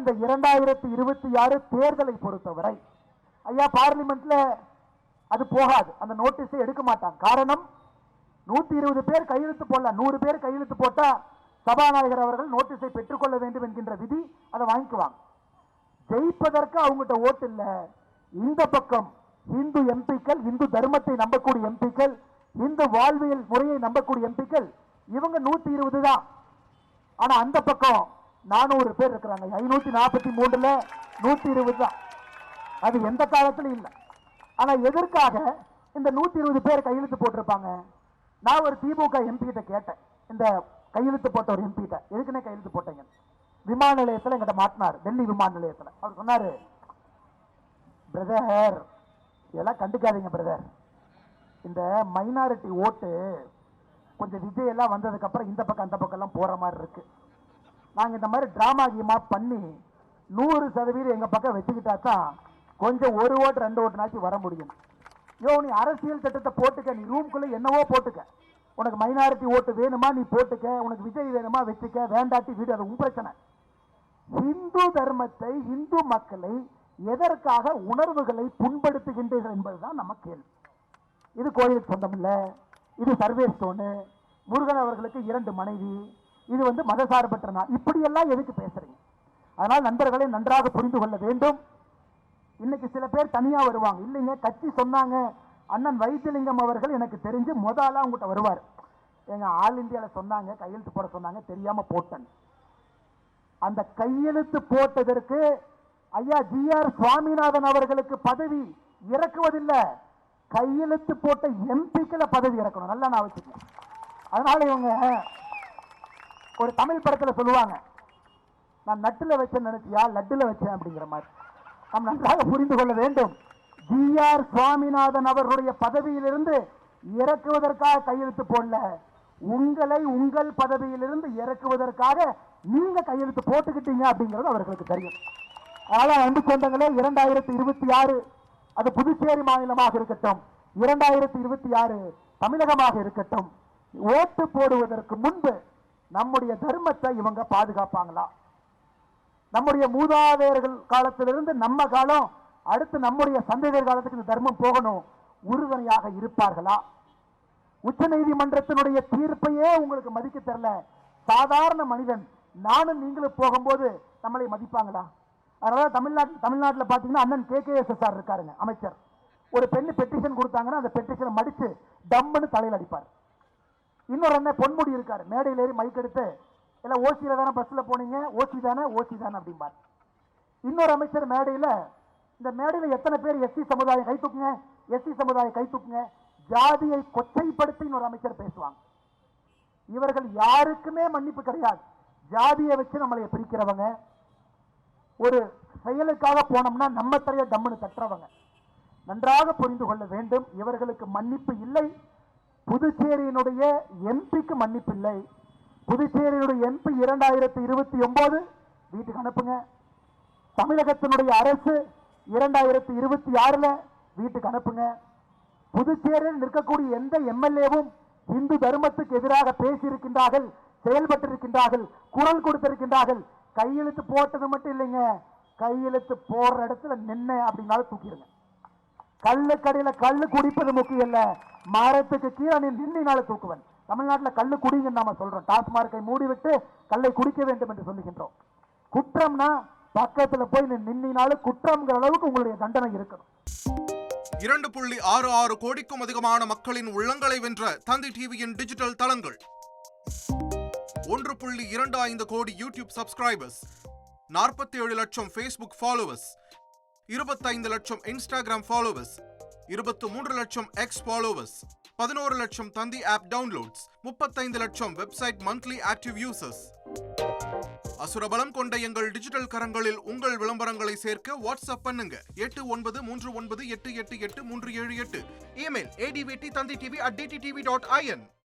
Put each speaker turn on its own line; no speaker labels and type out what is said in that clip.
இந்த 2026 தேர்தலை பொறுத்தவரை ஐயா பார்லிமெண்ட்ல அது போகாது, அந்த நோட்டீஸை எடுக்க மாட்டாங்க. காரணம் 120 பேர் கையெழுத்து போடலாம், 100 பேர் கையெழுத்து போட்டா சபாநாயகர் அவர்கள் நோட்டீஸை பெற்றுக்கொள்ள வேண்டும் என்கின்ற விதி, அதை வாங்கிக்குவாங்க. ஜெயிப்பதற்கு அவங்ககிட்ட ஓட்டு இல்ல. இந்த பக்கம் இந்து எம்பிக்கள், இந்து தர்மத்தை நம்பக்கூடிய எம்பிக்கள், இந்து வாழ்வியல் முறையை நம்பக்கூடிய எம்பிக்கள், இவங்க 120 தான். ஆனா அந்த பக்கம் 400 பேர் இருக்கிறாங்க. 543ல 120 தான். அது எந்த காலத்திலும் இல்லை. ஆனா எதற்காக இந்த 120 பேர் கையெழுத்து போட்டிருப்பாங்க? நான் ஒரு திமுக எம்பி கிட்ட கேட்டேன், இந்த கையெழுத்து போட்ட ஒரு எம்பி கிட்ட, எதுக்குன்னே கையெழுத்து போட்டீங்க? விமான நிலையத்தில் எங்கிட்ட மாட்டினார், டெல்லி விமான நிலையத்தில். அவர் சொன்னாரு, பிரதர் இதெல்லாம் கண்டுக்காதீங்க பிரதர், இந்த மைனாரிட்டி ஓட்டு கொஞ்சம் விஜய் எல்லாம் வந்ததுக்கு அப்புறம் இந்த பக்கம் அந்த பக்கம் எல்லாம் போற மாதிரி இருக்கு. நாங்க இந்த மாதிரி டிராமா கீமா பண்ணி 100% எங்க பக்கம் வச்சுக்கிட்டா தான் கொஞ்சம் 1 ஓட்டு 2 ஓட்டுனாச்சும் வர முடியும். நீ அரசியல் திட்டத்தை போட்டுக்க, நீ ரூம்குள்ள என்னவோ போட்டுக்க, உனக்கு மைனாரிட்டி ஓட்டு வேணுமா நீ போட்டுக்க, உனக்கு விஜய் வேணுமா வச்சுக்க, வேண்டாட்டி வீடு, அது உன் பிரச்சனை. இந்து தர்மத்தை, இந்து மக்களை எதற்காக உணர்வுகளை புண்படுத்துகின்றீர்கள் என்பதுதான் நம்ம கேள்வி. இது கோயிலுக்கு சொந்தம் இல்ல, இது சர்வே ஸ்டோனு, முருகன் அவர்களுக்கு 2 மனைவி, இது மதசார்பற்ற நாள், இப்படி எல்லாம் எதுக்கு பேசுறீங்க? அதனால் நண்பர்களை நன்றாக புரிந்து கொள்ள வேண்டும். இன்னைக்கு சில பேர் தனியா வருவாங்க. இல்லைங்க, கட்சி சொன்னாங்க, அண்ணன் வைத்தியலிங்கம் அவர்கள் எனக்கு தெரிஞ்சு முதல்ல உங்ககிட்ட வருவார். எங்க ஆல் இந்தியால சொன்னாங்க, கையெழுத்து போட சொன்னாங்க, தெரியாம போட்டேன். அந்த கையெழுத்து போட்டதற்கு ஐயா GR சுவாமிநாதன் அவர்களுக்கு பதவி இறக்குவதில்லை, கையெழுத்து போட்ட எம்பிக்களை பதவி இறக்கணும். நல்லா நான் வச்சுக்கேன். அதனால இவங்க ஒரு தமிழ் படத்துல சொல்லுவாங்க, நான் நட்டுல வச்சேன் நினைச்சியா லட்டுல வச்சேன் அப்படிங்கிற மாதிரி. நாம் நன்றாக புரிந்து கொள்ள வேண்டும். GR சுவாமிநாதன் அவர்களுடைய பதவியிலிருந்து இறக்குவதற்காக கையெழுத்து போடல, உங்களை உங்கள் பதவியிலிருந்து இறக்குவதற்காக நீங்க கையெழுத்து போட்டுக்கிட்டீங்க அப்படிங்கிறது அவர்களுக்கு தெரியும். அதனால அன்பு சொந்தங்களே, 2026 அது புதுச்சேரி மாநிலமாக இருக்கட்டும், 2026 தமிழகமாக இருக்கட்டும், ஓட்டு போடுவதற்கு முன்பு நம்முடைய தர்மத்தை இவங்க பாதுகாப்பாங்களா? நம்முடைய மூதாதையர்கள் காலத்திலிருந்து நம்ம காலம், அடுத்து நம்முடைய சந்ததியர் காலத்துக்கு இந்த தர்மம் போகணும், உறுதுணையாக இருப்பார்களா? உச்ச நீதிமன்றத்தினுடைய தீர்ப்பையே உங்களுக்கு மதிக்க தெரியல, சாதாரண மனிதன் நானும் நீங்களும் போகும்போது நம்மளை மதிப்பாங்களா? அதனால தமிழ்நாட்டில் பார்த்தீங்கன்னா அண்ணன் KKSSR இருக்காருங்க, அமைச்சர். ஒரு பெண்ணு பெட்டிஷன் கொடுத்தாங்கன்னா அந்த பெட்டிஷனை மடிச்சு டம்முன்னு தலையில் அடிப்பார். இன்னொரு அண்ணன் பொன்முடி இருக்காரு, மேடையில் ஏறி மைக் எடுத்து, இல்லை ஓசியில தானே பஸ்ல போனீங்க, ஓசி தானே அப்படிம்பார். இன்னொரு அமைச்சர் மேடையில், இந்த மேடையில் எத்தனை பேர் SC சமுதாயம் கை தூக்குங்க, SC சமுதாயம் கை தூக்குங்க, ஜாதியை கொச்சைப்படுத்தி இன்னொரு அமைச்சர் பேசுவாங்க. இவர்கள் யாருக்குமே மன்னிப்பு கிடையாது. ஜாதியை வச்சு நம்மளை பிரிக்கிறவங்க, ஒரு செயலுக்காக போனோம்னா நம்ம தரைய டம்முன்னு தட்டுறவங்க. நன்றாக புரிந்து கொள்ள வேண்டும், இவர்களுக்கு மன்னிப்பு இல்லை. புதுச்சேரியினுடைய எம்பிக்கு மன்னிப்பு இல்லை. புதுச்சேரியினுடைய MP 2029 வீட்டுக்கு அனுப்புங்க. தமிழகத்தினுடைய அரசு 2026 வீட்டுக்கு அனுப்புங்க. புதுச்சேரியில் நிற்கக்கூடிய எந்த MLAவும் இந்து தர்மத்துக்கு எதிராக பேசியிருக்கின்றார்கள், செயல்பட்டிருக்கின்றார்கள், குரல் கொடுத்திருக்கின்றார்கள். கையெழுத்து போட்டது மட்டும் இல்லைங்க, கையெழுத்து போடுற இடத்துல நின்ன அப்படின்னாலும் தூக்கிடுங்க. கல்லு கடையில கல்லு குடிப்பது முக்கியம் இல்ல, மரத்துக்கு கீழே நீ நின்னினாலும் தூக்குவன். தமிழ்நாட்டில் கல்லு குடிங்கன்னு நாம சொல்றோம், டாஸ்மார்க்கை மூடிவிட்டு கல்லை குடிக்க வேண்டும் என்று சொல்லுகின்றோம். குற்றம்னா பக்கத்துல போய் நின்னினாலும் குற்றம்ங்கிற அளவுக்கு உங்களுடைய தண்டனை இருக்கணும்.
2.66 கோடிக்கும் அதிகமான மக்களின் உள்ளங்களை வென்ற தந்தி டிவியின் டிஜிட்டல் தளங்கள், 1.25 கோடி யூடியூப் சப்ஸ்கிரைபர்ஸ், 47 லட்சம் ஃபேஸ்புக் ஃபாலோவர்ஸ், 25 லட்சம் இன்ஸ்டாகிராம் ஃபாலோவர்ஸ், 23 லட்சம் எக்ஸ் ஃபாலோவர்ஸ், 11 லட்சம் தந்தி ஆப் டவுன்லோட்ஸ், 35 லட்சம் வெப்சைட் மந்த்லி ஆக்டிவ் யூசர்ஸ். அசுரபலம் கொண்ட எங்கள் டிஜிட்டல் கரங்களில் உங்கள் விளம்பரங்களை சேர்க்க வாட்ஸ்அப் பண்ணுங்க 8939888378. Email advttanditv@dttv.in.